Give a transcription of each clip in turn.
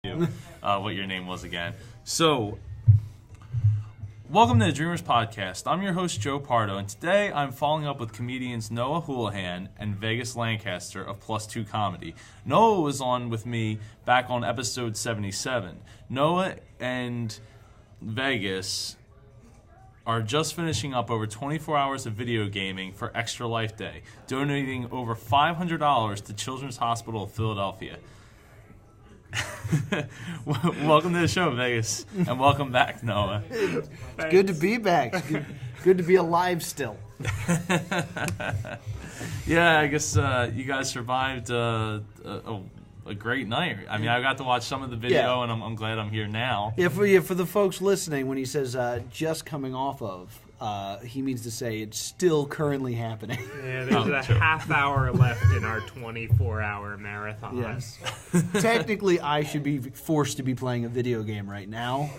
What your name was again. So, welcome to the Dreamers Podcast. I'm your host, Joe Pardo, and today I'm following up with comedians Noah Houlihan and Vegas Lancaster of Plus Two Comedy. Noah was on with me back on episode 77. Noah and Vegas are just finishing up over 24 hours of video gaming for Extra Life Day, donating over $500 to Children's Hospital of Philadelphia. Welcome to the show, Vegas, and welcome back, Noah. It's good to be back. It's good to be alive still. Yeah, I guess you guys survived a great night. I mean, I got to watch some of the video, and I'm glad I'm here now. Yeah, for the folks listening, when he says just coming off of, he means to say it's still currently happening. Yeah, there's a half hour left in our 24-hour marathon. Yes. Technically, I should be forced to be playing a video game right now.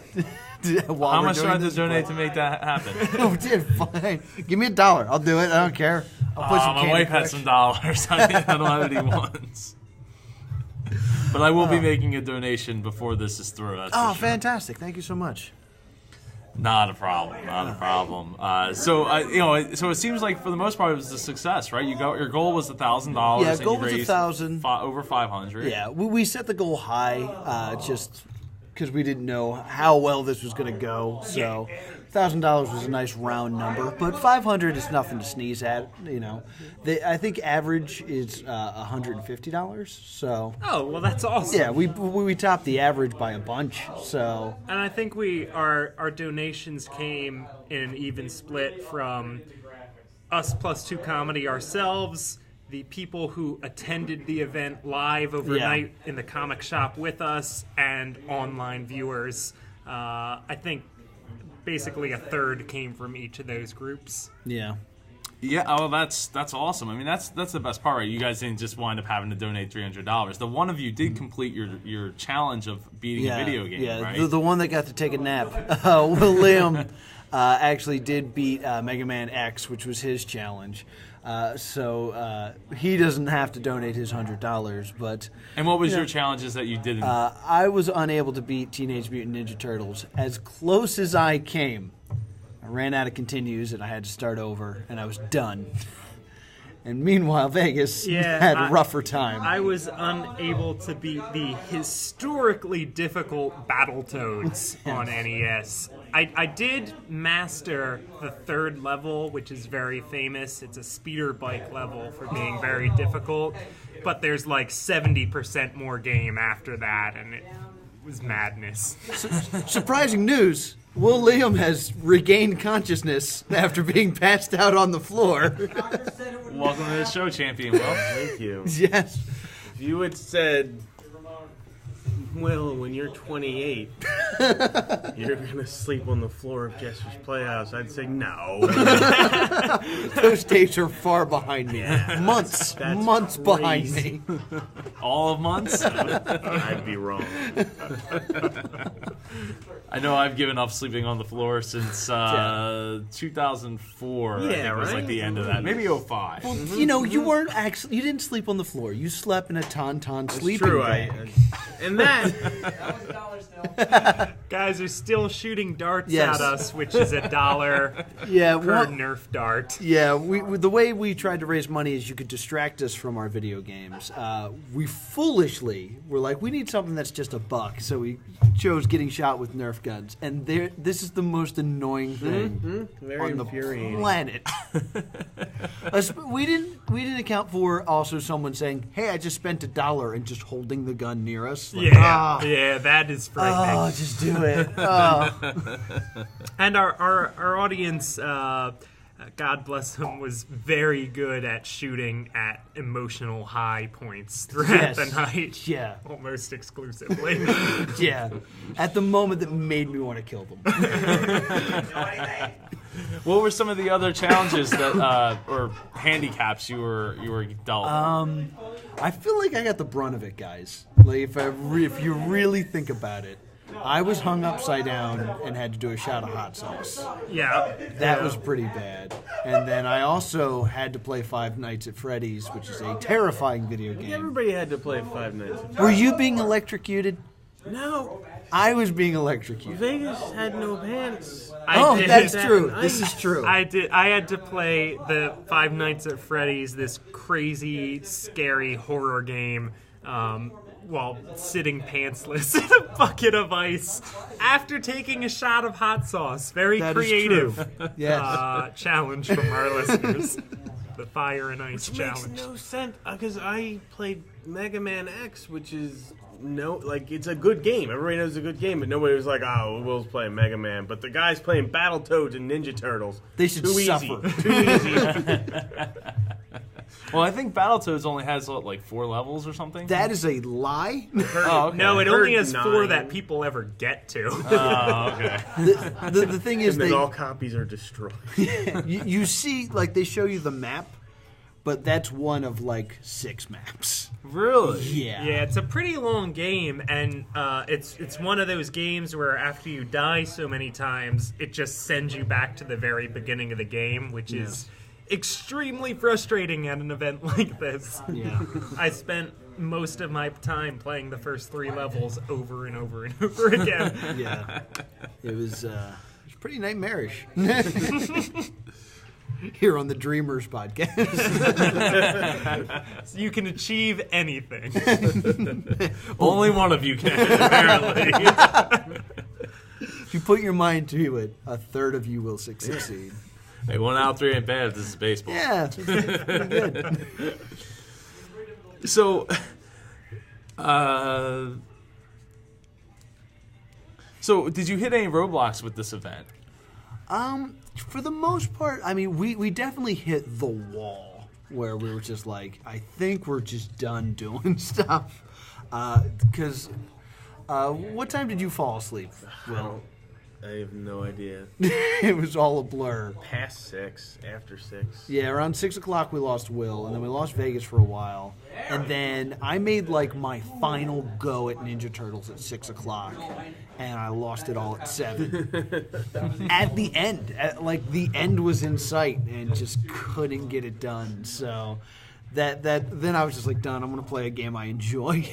How much do I have to donate to make that happen? Oh, dude, fine. Give me $1. I'll do it. I don't care. I'll put some my wife had some dollars. I mean, I don't have any ones. But I will be making a donation before this is through. That's for sure. Fantastic. Thank you so much. Not a problem. Not a problem. So it seems like for the most part it was a success, right? Your goal was $1,000. Yeah, goal was $1,000. Over $500. Yeah, we set the goal high, just because we didn't know how well this was going to go. So $1,000 was a nice round number, but $500 is nothing to sneeze at. You know, I think average is $150. So well, that's awesome. Yeah, we topped the average by a bunch. So and I think our donations came in an even split from us Plus Two Comedy ourselves, the people who attended the event live overnight in the comic shop with us, and online viewers. I think basically a third came from each of those groups. Yeah. Yeah, oh, that's awesome. I mean, that's the best part, right? You guys didn't just wind up having to donate $300. The one of you did complete your challenge of beating a video game, right? The one that got to take a nap. William actually did beat Mega Man X, which was his challenge. So he doesn't have to donate his $100, but... And what was your challenges that you didn't... I was unable to beat Teenage Mutant Ninja Turtles. As close as I came, I ran out of continues, and I had to start over, and I was done. And meanwhile, Vegas had a rougher time. I was unable to beat the historically difficult Battletoads on NES. I did master the third level, which is very famous. It's a speeder bike level for being very difficult, but there's like 70% more game after that, and it was madness. Surprising news. William has regained consciousness after being passed out on the floor. Welcome to the show, champion. Well, thank you. Yes. If you had said, well, when you're 28, you're going to sleep on the floor of Jester's Playhouse, I'd say no. Those days are far behind me. Months behind me. All of months? I'd be wrong. I know I've given up sleeping on the floor since 2004. Yeah, I think was like the end of that. Maybe 05. Well, you know, you didn't sleep on the floor. You slept in a tauntaun sleeping bag. And that... Guys are still shooting darts at us, which is $1 per Nerf dart. Yeah, the way we tried to raise money is you could distract us from our video games. We foolishly were like, we need something that's just $1, so we chose getting shot with Nerf guns. And this is the most annoying thing on the planet. We didn't account for also someone saying, "Hey, I just spent $1," and just holding the gun near us. Like, yeah, that is frightening. Oh, just do it. And our audience, God bless them, was very good at shooting at emotional high points throughout the night. Yeah. Almost exclusively. Yeah. At the moment that made me want to kill them. What were some of the other challenges that or handicaps you were dealt? I feel like I got the brunt of it, guys. Like if you really think about it, I was hung upside down and had to do a shot of hot sauce. Yeah. That was pretty bad. And then I also had to play Five Nights at Freddy's, which is a terrifying video game. Everybody had to play Five Nights at Freddy's. Were you being electrocuted? No, I was being electrocuted. Vegas had no pants. Oh, did that's that true. night. This is true. I did. I had to play the Five Nights at Freddy's, this crazy, scary horror game, while sitting pantsless in a bucket of ice after taking a shot of hot sauce. Very That is creative true. Yes. challenge from our listeners. The fire and ice Which challenge. makes no sense because I played Mega Man X, which is it's a good game. Everybody knows it's a good game, but nobody was like, "Oh, Will's playing Mega Man." But the guys playing Battletoads and Ninja Turtles, They should too suffer. easy. Too easy. Well, I think Battletoads only has like 4 levels or something. That is a lie. Oh, okay. No, it only has 4 9. that people ever get to. Oh, okay. The thing is, And then all copies are destroyed. you see, like, they show you the map, but that's one of, like, 6 maps. Really? Yeah. Yeah, it's a pretty long game, and it's one of those games where after you die so many times, it just sends you back to the very beginning of the game, which is extremely frustrating at an event like this. Yeah. I spent most of my time playing the first 3 levels over and over and over again. Yeah. It was pretty nightmarish. Here on the Dreamers podcast. So you can achieve anything. Only one of you can, apparently. If you put your mind to it, a third of you will succeed. Hey, 1 out of 3 ain't bad if this is baseball. Yeah, it's pretty good. So, so did you hit any roadblocks with this event? For the most part, I mean, we definitely hit the wall where we were just like, I think we're just done doing stuff. Because, what time did you fall asleep, Will? I have no idea. It was all a blur. Past 6, after 6. Yeah, around 6 o'clock we lost Will, and then we lost Vegas for a while. And then I made like my final go at Ninja Turtles at 6 o'clock, and I lost it all at 7. At the end, the end was in sight, and just couldn't get it done. So then I was just like, done. I'm gonna play a game I enjoy.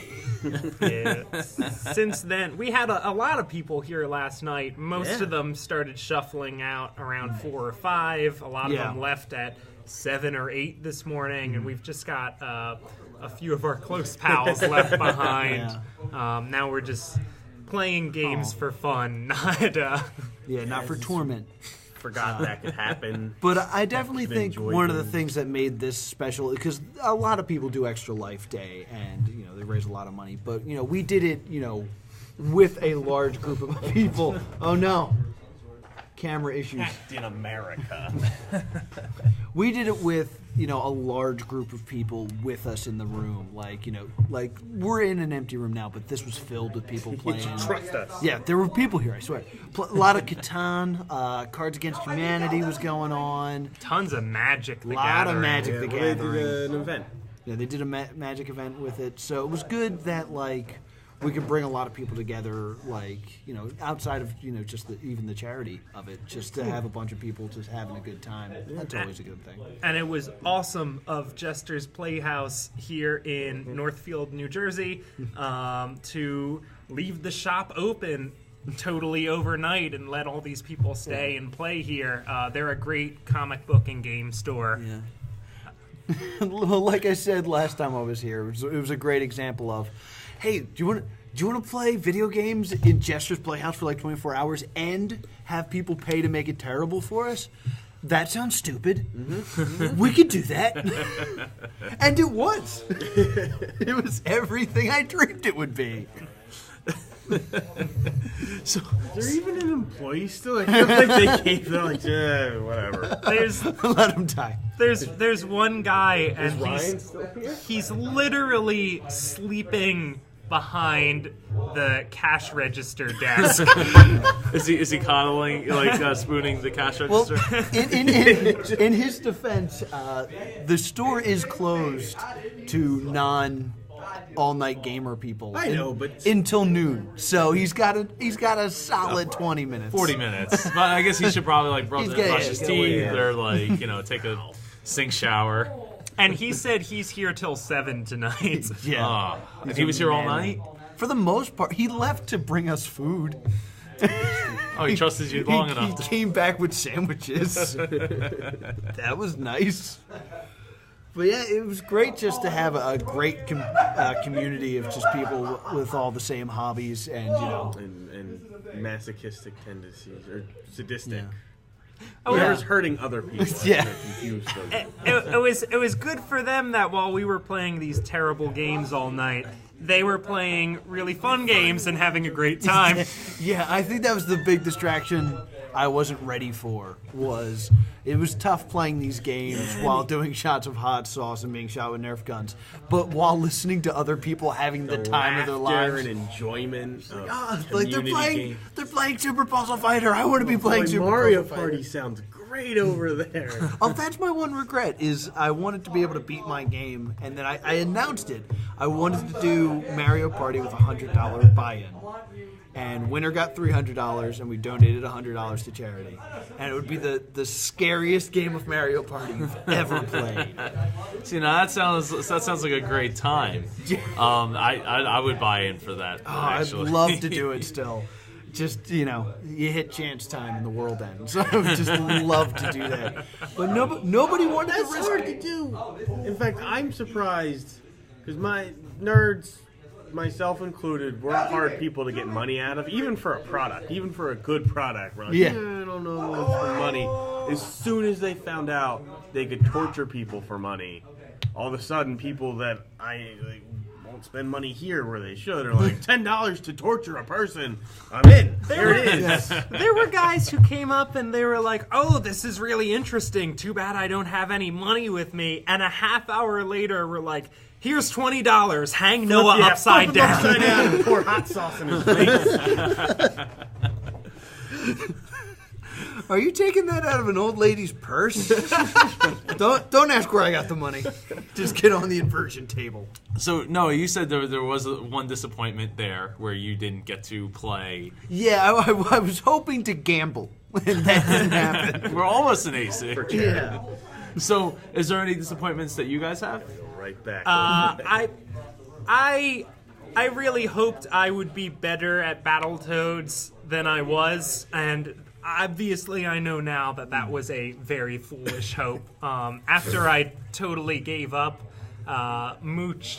Yeah. Since then, we had a lot of people here last night. Most of them started shuffling out around 4 or 5. A lot of them left at 7 or 8 this morning, and we've just got a few of our close pals left behind. Now we're just playing games for fun, Not for torment. Forgot that could happen. But I definitely think enjoyed one of the games. things that made this special, because a lot of people do Extra Life Day, and they raise a lot of money. But we did it, with a large group of people. Oh no, camera issues. In America. We did it with a large group of people with us in the room. Like we're in an empty room now, but this was filled with people playing. Trust us. Yeah, there were people here, I swear. A lot of Catan, Cards Against Humanity was going on. Tons of Magic the A lot Gathering. of Magic the They Gathering. did an event. Yeah, they did a magic event with it, so it was good that we could bring a lot of people together, outside of just even the charity of it, just to have a bunch of people just having a good time. That's always a good thing. And it was awesome of Jester's Playhouse here in Northfield, New Jersey, to leave the shop open totally overnight and let all these people stay and play here. They're a great comic book and game store. Yeah. Like I said last time I was here, it was a great example of, hey, do you want to play video games in Jester's Playhouse for 24 hours and have people pay to make it terrible for us? That sounds stupid. Mm-hmm. We could do that. And it was. It was everything I dreamed it would be. So, is there even an employee still? I feel like they gave them whatever. Let them die. There's one guy, and Ryan still here? he's literally sleeping behind the cash register desk. Is he coddling, spooning the cash Well, register? in his defense, the store is closed to all-night gamer people. I know, but until noon. So he's got a solid 20 minutes. 40 minutes. But I guess he should probably brush his he's teeth gotta or take a sink shower. And he said he's here till 7 tonight. Yeah. And he was here all night? For the most part, he left to bring us food. Oh, he trusted you long enough. He came back with sandwiches. That was nice. But yeah, it was great just to have a great community of just people with all the same hobbies and, you know. And masochistic tendencies, or sadistic. Yeah. Whoever's hurting other people. Yeah. Confused them. It was good for them that while we were playing these terrible games all night, they were playing really fun games and having a great time. Yeah, I think that was the big distraction I wasn't ready for. It was tough playing these games while doing shots of hot sauce and being shot with Nerf guns, but while listening to other people having the time of their lives and enjoyment. Like they're playing Super Puzzle Fighter. I want to be playing Super Mario Puzzle Party Fighter. sounds great over there. Oh, that's my one regret is I wanted to be able to beat my game, and then I announced it. I wanted to do Mario Party with a $100 buy-in. And winner got $300, and we donated $100 to charity. And it would be the scariest game of Mario Party you've ever played. See, now that sounds like a great time. I would buy in for that. Actually. I'd love to do it still. Just, you know, you hit chance time and the world ends. I would just love to do that. But nobody wanted to risk That's hard to do. In fact, I'm surprised because my nerds, myself included, we're hard people to get money out of, even for a product, even for a good product. We're like, Yeah. I don't know for money. As soon as they found out they could torture people for money, all of a sudden people that won't spend money here where they should are like, $10 to torture a person. I'm in. There it is. There were guys who came up and they were like, oh, this is really interesting. Too bad I don't have any money with me. And a half hour later, we're like, here's $20. Hang Noah upside down. Upside down and pour hot sauce in his face. Are you taking that out of an old lady's purse? Don't ask where I got the money. Just get on the inversion table. So, Noah, you said there was one disappointment there where you didn't get to play. Yeah, I was hoping to gamble, and that didn't happen. We're almost an AC. Yeah. So, is there any disappointments that you guys have? Right back. I really hoped I would be better at Battletoads than I was, and obviously I know now that was a very foolish hope. After I totally gave up, Mooch,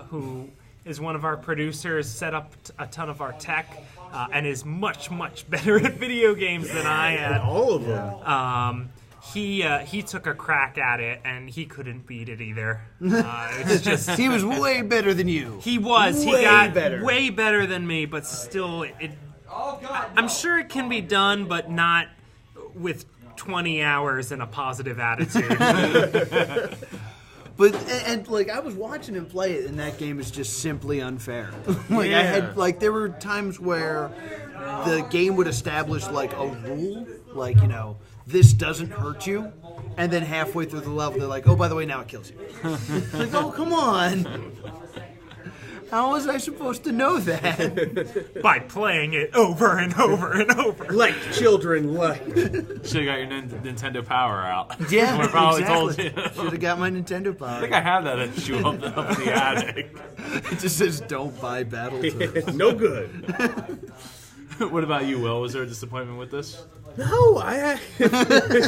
who is one of our producers, set up a ton of our tech and is much, much better at video games than I am. All of them. He took a crack at it, and he couldn't beat it either. It's just He was way better than you. he was. Way He got better. way better than me, but still, I'm sure it can be done, but not with 20 hours and a positive attitude. But and like I was watching him play it, and that game is just simply unfair. I had there were times where the game would establish like a rule, like this doesn't hurt you, and then halfway through the level they're like, oh, by the way, now it kills you. Like, oh, come on. How was I supposed to know that? By playing it over and over and over. Like children like. Should have got your Nintendo Power out. Yeah, I probably exactly. told you. Should have got my Nintendo Power. I think I have that at shoe up in the attic. It just says, don't buy Battletoads. No good. What about you, Will? Was there a disappointment with this? No, I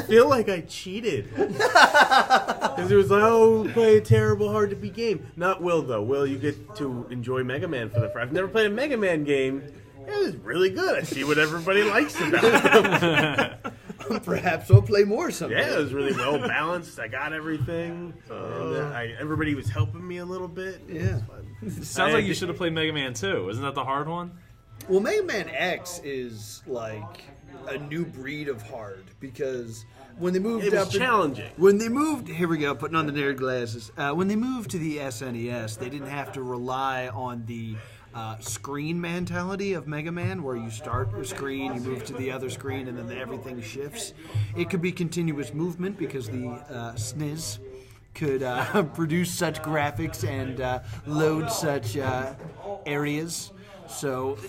feel like I cheated. Because it was like, oh, play a terrible, hard to beat game. Not Will, though. Will, you get to enjoy Mega Man for the first. I've never played a Mega Man game. It was really good. I see what everybody likes about it. Perhaps I'll play more someday. Yeah, it was really well balanced. I got everything. And everybody was helping me a little bit. Yeah. Sounds like you should have played Mega Man 2. Isn't that the hard one? Well, Mega Man X is like a new breed of hard because when they moved It was challenging. When they moved, here we go, putting on the nerd glasses. When they moved to the SNES, they didn't have to rely on the screen mentality of Mega Man, where you start a screen, you move to the other screen, and then everything shifts. It could be continuous movement because the SNES could produce such graphics and load such areas. So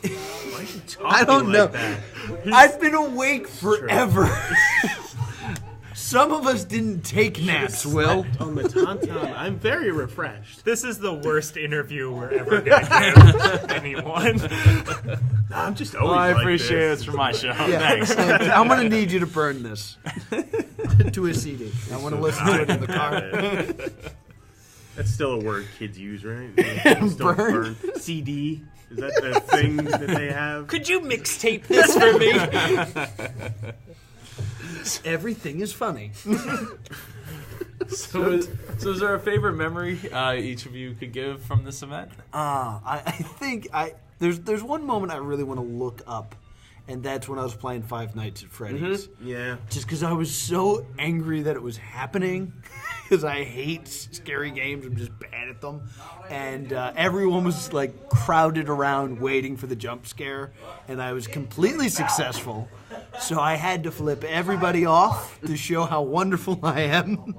I don't know. Like that? I've been awake forever. Some of us didn't take naps, Will. Slept on the tauntaun. I'm very refreshed. This is the worst interview we're ever going to give anyone. I'm just always Well, I like appreciate this. it's for my show. Yeah. Thanks. I'm going to need you to burn this to a CD. I want to listen to it in the car. That's still a word kids use, right? Still Burn? CD. Is that the thing that they have? Could you mixtape this for me? Everything is funny. So is there a favorite memory each of you could give from this event? I think there's one moment I really want to look up, and that's when I was playing Five Nights at Freddy's. Yeah. Just because I was so angry that it was happening, because I hate scary games. I'm just bad at them. And everyone was like crowded around waiting for the jump scare, and I was completely successful. So I had to flip everybody off to show how wonderful I am.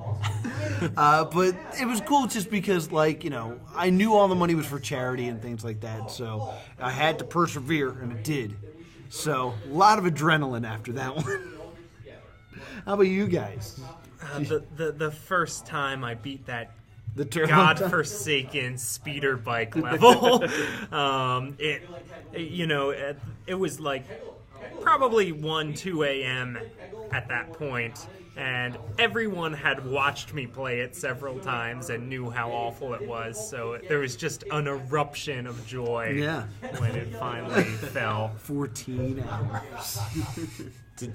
But it was cool just because, like, you know, I knew all the money was for charity and things like that. So I had to persevere, and it did. So a lot of adrenaline after that one. How about you guys? The first time I beat that The turbo godforsaken speeder bike level, it was like probably 2 a.m. at that point, and everyone had watched me play it several times and knew how awful it was, so there was just an eruption of joy when it finally fell. 14 hours.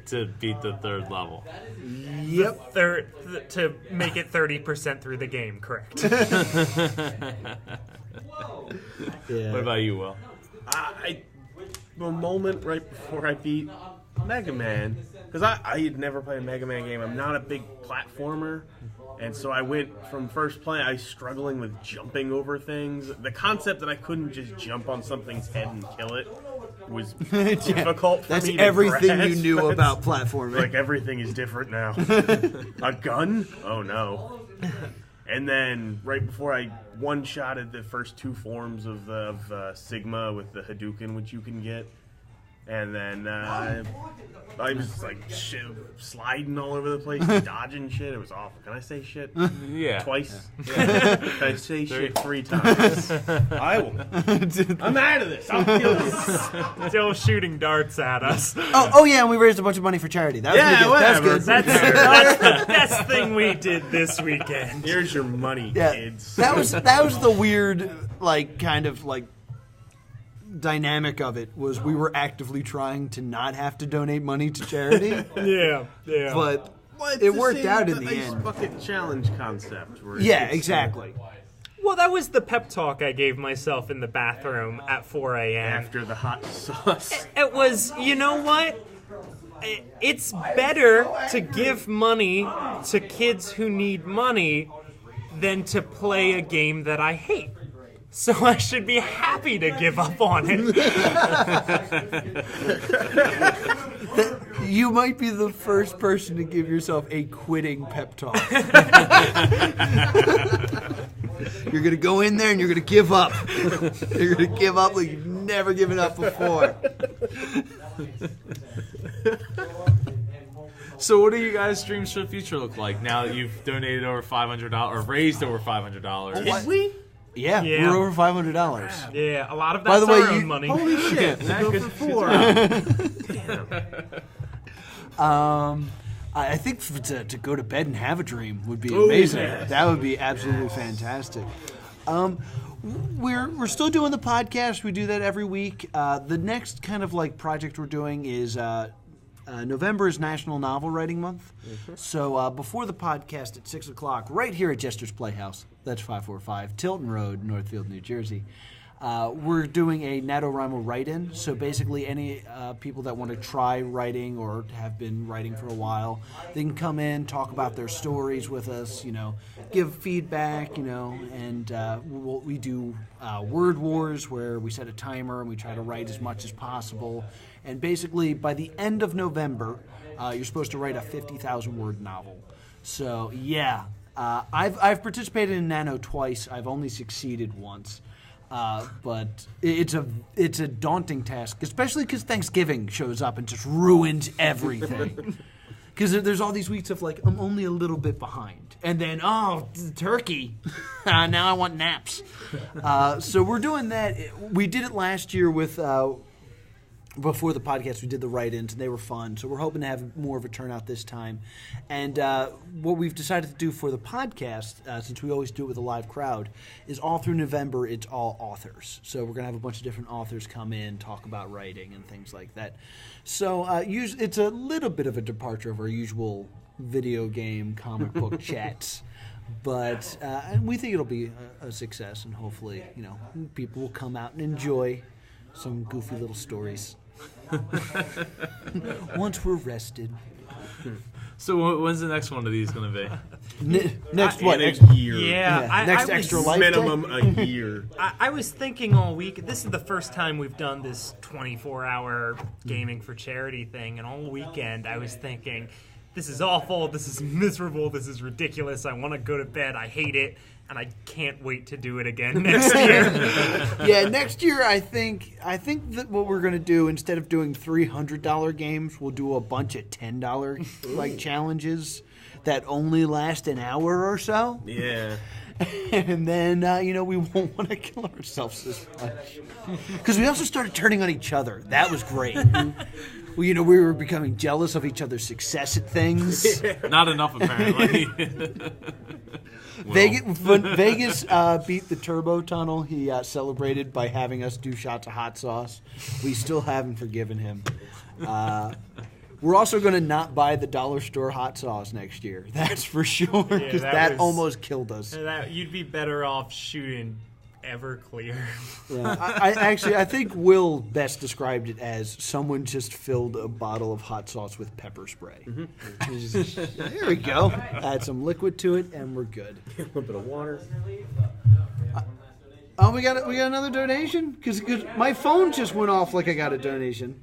To beat the third level. Yep. To make it 30% through the game, correct. Yeah. What about you, Will? The moment right before I beat Mega Man, because I had never played a Mega Man game. I'm not a big platformer, and so I went from first play. I was struggling with jumping over things. The concept that I couldn't just jump on something's head and kill it was difficult for That's me to everything you grasp. knew That's- about platforming. Like, everything is different now. A gun? Oh no. And then right before I one-shotted the first two forms of Sigma with the Hadouken, which you can get. And then I was like sliding all over the place, dodging shit. It was awful. Can I say shit? Yeah. Twice? Yeah. Can I say shit 3 times? I will. I'm out of this. I'll kill you. Still shooting darts at us. Oh yeah, and we raised a bunch of money for charity. That was Yeah, really good. whatever. That's good. That's the best thing we did this weekend. Here's your money, Yeah, kids. that was the weird, like, kind of like dynamic of it was we were actively trying to not have to donate money to charity, Yeah. but Well, it's it the worked same- out in the ice end. bucket challenge concept. Where Yeah, it's, exactly. Well, that was the pep talk I gave myself in the bathroom at 4 a.m. After the hot sauce. It was, you know what? It's better to give money to kids who need money than to play a game that I hate. So I should be happy to give up on it. You might be the first person to give yourself a quitting pep talk. You're going to go in there and you're going to give up. You're going to give up like you've never given up before. So what do you guys' dreams for the future look like now that you've donated over $500 or raised over $500? Did we? Yeah, Yeah. we're over $500. Yeah, a lot of By that's the way, our own you- money. Holy shit. Go for 4. I think to go to bed and have a dream would be amazing. yes. That would be absolutely fantastic. We're still doing the podcast. We do that every week. The next kind of like project we're doing is November is National Novel Writing Month. So before the podcast at 6 o'clock, right here at Jester's Playhouse, that's 545 Tilton Road, Northfield, New Jersey, we're doing a NaNoWriMo write-in. So basically any people that want to try writing or have been writing for a while, they can come in, talk about their stories with us, give feedback, and we do word wars where we set a timer and we try to write as much as possible. And basically, by the end of November, you're supposed to write a 50,000-word novel. So, yeah. I've participated in Nano twice. I've only succeeded once. But it's a daunting task, especially because Thanksgiving shows up and just ruins everything. Because there's all these weeks of like, I'm only a little bit behind. And then, oh, turkey. Now I want naps. So we're doing that. We did it last year with, before the podcast, we did the write-ins, and they were fun. So we're hoping to have more of a turnout this time. And what we've decided to do for the podcast, since we always do it with a live crowd, is all through November, it's all authors. So we're going to have a bunch of different authors come in, talk about writing and things like that. So it's a little bit of a departure of our usual video game, comic book chats. But we think it'll be a success, and hopefully, people will come out and enjoy some goofy little stories. Once we're rested. So when's the next one of these going to be? Next year. Yeah. Next extra life minimum a year. I was thinking all week, this is the first time we've done this 24-hour gaming for charity thing, and all weekend I was thinking, this is awful, this is miserable, this is ridiculous, I want to go to bed, I hate it, and I can't wait to do it again next year. Yeah, next year I think that what we're going to do, instead of doing $300 games, we'll do a bunch of $10 challenges that only last an hour or so. Yeah. And then, we won't want to kill ourselves this much. Because we also started turning on each other. That was great. We were becoming jealous of each other's success at things. Not enough, apparently. Vegas beat the turbo tunnel. He celebrated by having us do shots of hot sauce. We still haven't forgiven him. We're also going to not buy the dollar store hot sauce next year. That's for sure, because that almost killed us. You'd be better off shooting Everclear. Yeah, I think Will best described it as someone just filled a bottle of hot sauce with pepper spray. Mm-hmm. There we go. Add some liquid to it, and we're good. A little bit of water. Oh, we got another donation? Because my phone just went off like I got a donation.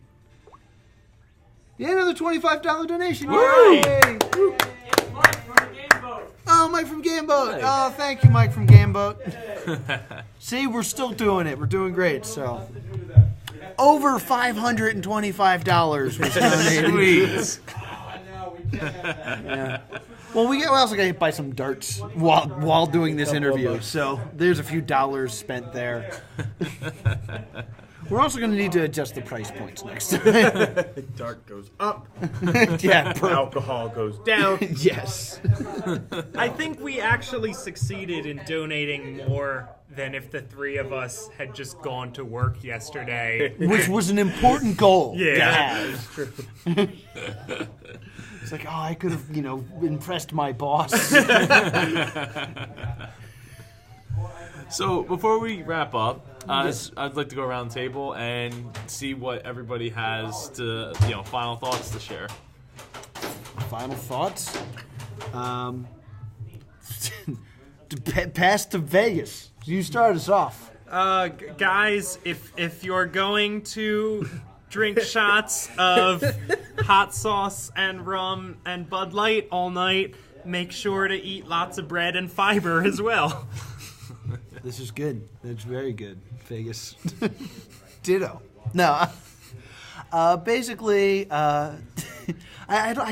Yeah, another $25 donation. Yay! It's Mike from Gameboat. Oh, Mike from Gameboat. Oh, thank you, Mike from Gameboat. See, we're still doing it. We're doing great. So, over $525 was donated. Sweet. Yeah. Well, we also got to buy some darts while doing this interview. So there's a few dollars spent there. We're also going to need to adjust the price points next time. Dart goes up. Yeah, Alcohol goes down. Yes. I think we actually succeeded in donating more than if the three of us had just gone to work yesterday. Which was an important goal to Yeah. have. It's like, I could have, impressed my boss. So before we wrap up, I'd like to go around the table and see what everybody has to, final thoughts to share. Final thoughts? Pass to Vegas. You start us off. Guys, if you're going to drink shots of hot sauce and rum and Bud Light all night, make sure to eat lots of bread and fiber as well. This is good. That's very good, Vegas. Ditto. No. Basically, I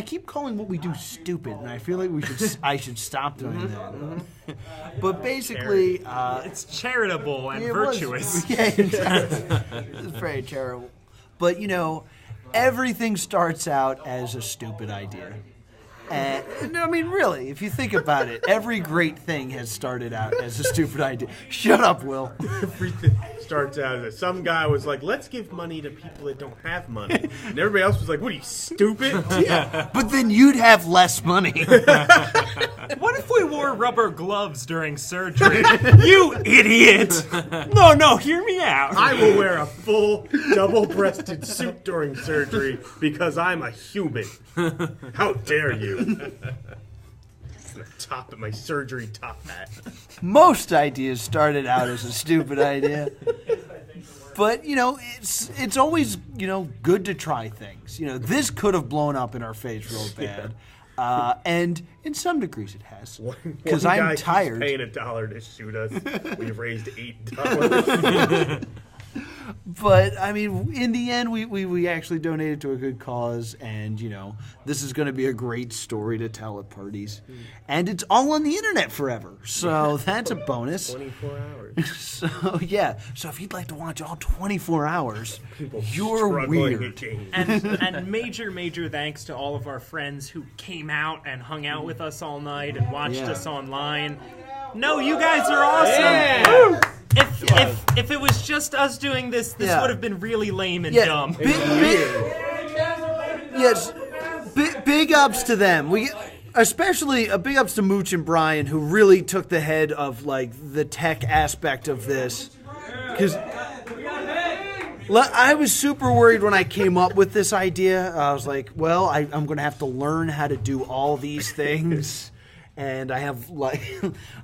keep calling what we do stupid, and I feel like I should stop doing that. But basically, It's charitable and it virtuous. Yeah, exactly. It's very terrible. But everything starts out as a stupid idea. And I mean, really, if you think about it, every great thing has started out as a stupid idea. Shut up, Will. Everything starts out as some guy was like, let's give money to people that don't have money. And everybody else was like, what are you, stupid? Yeah, but then you'd have less money. What if we wore rubber gloves during surgery? You idiot! No, hear me out. I will wear a full double-breasted suit during surgery because I'm a human. How dare you? The top of my surgery top hat. Most ideas started out as a stupid idea. But, it's always, good to try things. This could have blown up in our face real bad. And in some degrees it has. Because I'm tired. Paying $1 to shoot us. We've raised $8. But I mean, in the end, we actually donated to a good cause, and this is going to be a great story to tell at parties, and it's all on the internet forever. So that's a bonus. 24 hours. So yeah. So if you'd like to watch all 24 hours, People you're struggling weird. with games. And major thanks to all of our friends who came out and hung out with us all night and watched us online. No, you guys are awesome. Yeah. If it was just us doing this would have been really lame and dumb. Yes, big ups to them. Especially a big ups to Mooch and Brian, who really took the head of the tech aspect of this, because I was super worried when I came up with this idea. I was like, well, I'm going to have to learn how to do all these things. And I have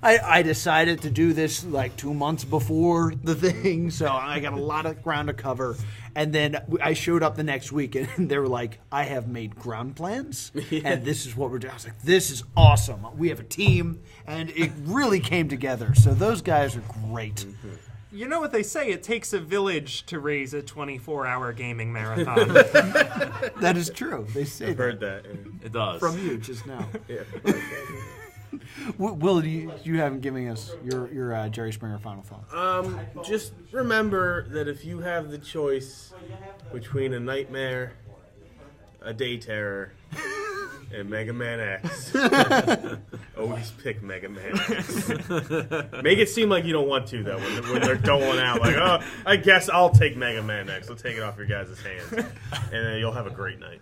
I decided to do this 2 months before the thing, so I got a lot of ground to cover. And then I showed up the next week, and they were like, "I have made ground plans, and this is what we're doing." I was like, "This is awesome. We have a team," and it really came together. So those guys are great. You know what they say, it takes a village to raise a 24-hour gaming marathon. That is true. They say I've heard that. It does. from you just now. Yeah. Will, you haven't given us your Jerry Springer final thought. Just remember that if you have the choice between a nightmare, a day terror, and Mega Man X, always pick Mega Man X. Make it seem like you don't want to, though, when they're doling out. Like, oh, I guess I'll take Mega Man X. I'll take it off your guys' hands. And then you'll have a great night.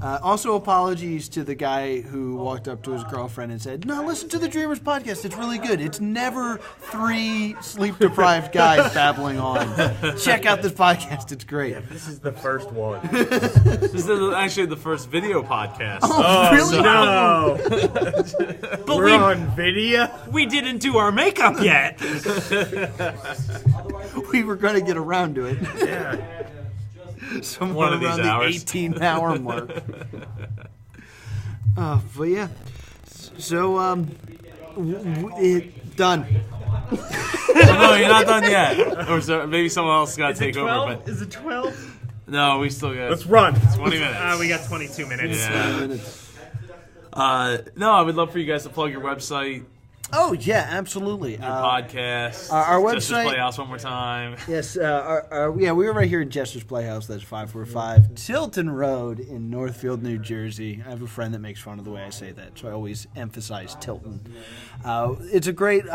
Also, apologies to the guy who walked up to his girlfriend and said, "No, listen to the Dreamers podcast. It's really good. It's never 3 sleep-deprived guys babbling on. Check out this podcast. It's great." Yeah, this is the first one. This is actually the first video podcast. Oh, really? No! But We're on video? we didn't do our makeup yet. We were going to get around to it. Yeah. Somewhere One of these around the hours. 18-hour mark. But yeah. So, done. Oh, no, you're not done yet. Or so, maybe someone else got to take over. But Is it 12? no, we still got Let's run. 20 minutes. We got 22 minutes. Yeah. No, I would love for you guys to plug your website, Oh, yeah, absolutely. your podcast. our Jester's website- Playhouse one more time. Yes, we're right here in Jester's Playhouse. That's 545 Tilton Road in Northfield, New Jersey. I have a friend that makes fun of the way I say that, so I always emphasize Tilton. It's a great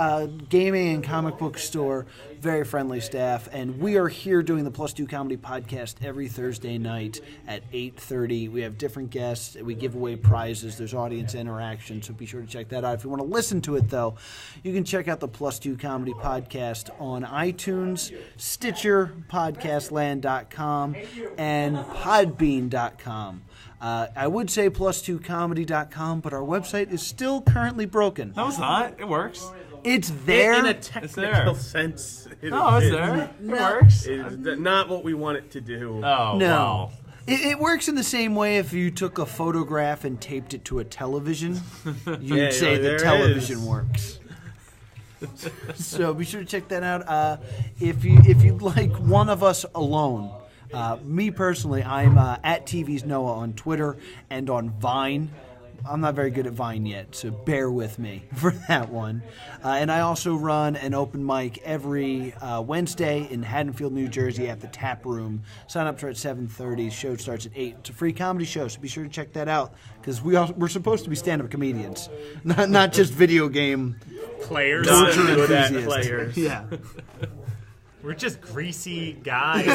gaming and comic book store, very friendly staff, and we are here doing the Plus Two Comedy podcast every Thursday night at 8:30. We have different guests. We give away prizes. There's audience interaction, so be sure to check that out. If you want to listen to it, though, you can check out the Plus Two Comedy podcast on iTunes, Stitcher, podcastland.com, and podbean.com. I would say plus2comedy.com, but our website is still currently broken. No, it's not. It works. It's there. In a there. technical sense. No, it's there. It works. It's not what we want it to do. Oh, No. wow. It works in the same way if you took a photograph and taped it to a television. You'd Yeah, say there the television is. works. So be sure to check that out. If you'd like one of us alone, me personally, I'm at TV's Noah on Twitter and on Vine. I'm not very good at Vine yet, so bear with me for that one. And I also run an open mic every Wednesday in Haddonfield, New Jersey at the Tap Room. Sign up for at 7:30. Show starts at 8. It's a free comedy show, so be sure to check that out because we're supposed to be stand-up comedians, not just video game Players. Not torture good at enthusiasts. players. Yeah. We're just greasy guys.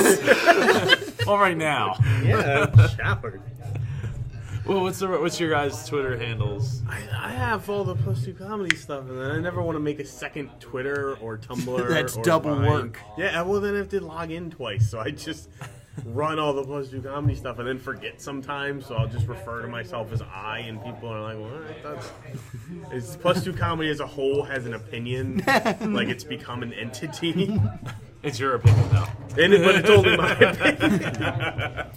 Well, right now. Yeah, showered. Well, what's your guys' Twitter handles? I have all the Plus Two Comedy stuff, and then I never want to make a second Twitter or Tumblr. That's or double Vine. work. Yeah, well, then I have to log in twice, so I just run all the Plus Two Comedy stuff and then forget sometimes, so I'll just refer to myself as I, and people are like, well, it's Plus Two Comedy as a whole has an opinion, like it's become an entity. It's your opinion, though. But it's only my opinion.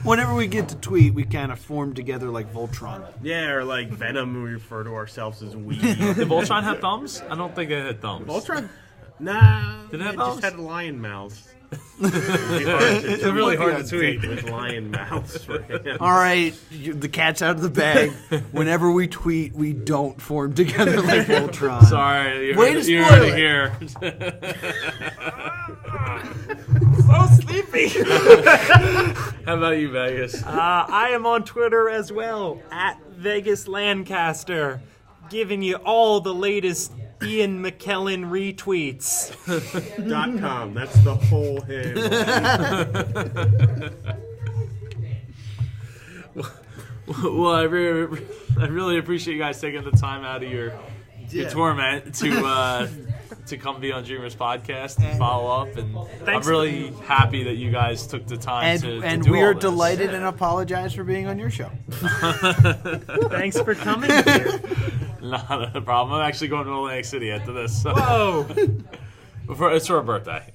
Whenever we get to tweet, we kind of form together like Voltron. Yeah, or like Venom, we refer to ourselves as we. Did Voltron have thumbs? I don't think it had thumbs. Voltron? Nah. Did it have just thumbs? had lion mouths. It's really hard to tweet. with lion mouths for him. All right, the cat's out of the bag. Whenever we tweet, we don't form together like Voltron. Sorry, Way to you're spoil already it. here. So sleepy. How about you, Vegas? I am on Twitter as well, at Vegas Lancaster, giving you all the latest Ian McKellen retweets. .com. That's the whole handle. Well, I really appreciate you guys taking the time out of your torment to come be on Dreamers Podcast and follow up. And Thanks. I'm really happy that you guys took the time to do we all are this. delighted and apologize for being on your show. Thanks for coming here. Not a problem. I'm actually going to Atlantic City after this. So. Whoa. It's for her birthday.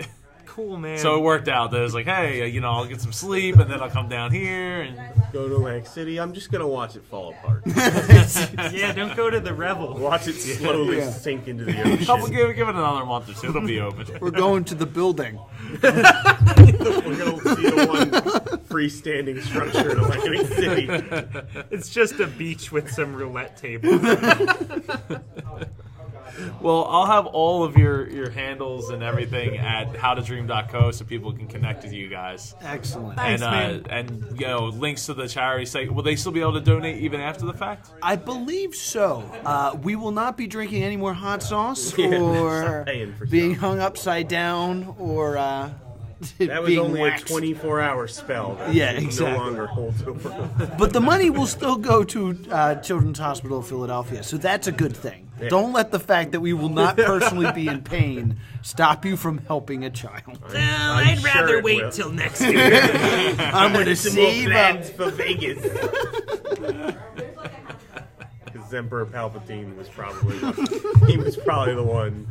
Cool, man. So it worked out that it was like, hey, I'll get some sleep and then I'll come down here. And Go to Atlantic City. I'm just gonna watch it fall apart. yeah, don't go to the Revel. Watch it slowly sink into the ocean. give it another month or two. It'll be open. We're going to the building. We're gonna see the one freestanding structure in Atlantic City. It's just a beach with some roulette tables. Well, I'll have all of your handles and everything at howtodream.co so people can connect with you guys. Excellent. Thanks, and man. and links to the charity site. Will they still be able to donate even after the fact? I believe so. We will not be drinking any more hot sauce Yeah, or stop paying for being stuff. hung upside down or That was being only waxed. a 24-hour spell. That Yeah, no exactly. longer holds over. But the money will still go to Children's Hospital of Philadelphia, so that's a good thing. Yeah. Don't let the fact that we will not personally be in pain stop you from helping a child. I'd sure rather it wait will. till next year. I'm going to Some more save up. plans for Vegas. Because Emperor Palpatine was probably the one.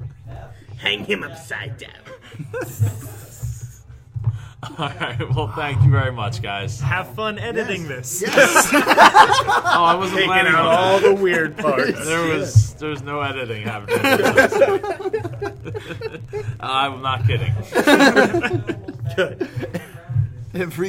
Hang him upside down. All right. Well, thank you very much, guys. Have fun editing this. Oh, I wasn't Taking planning out on all the weird parts. There was no editing happening. I'm not kidding. Good. Every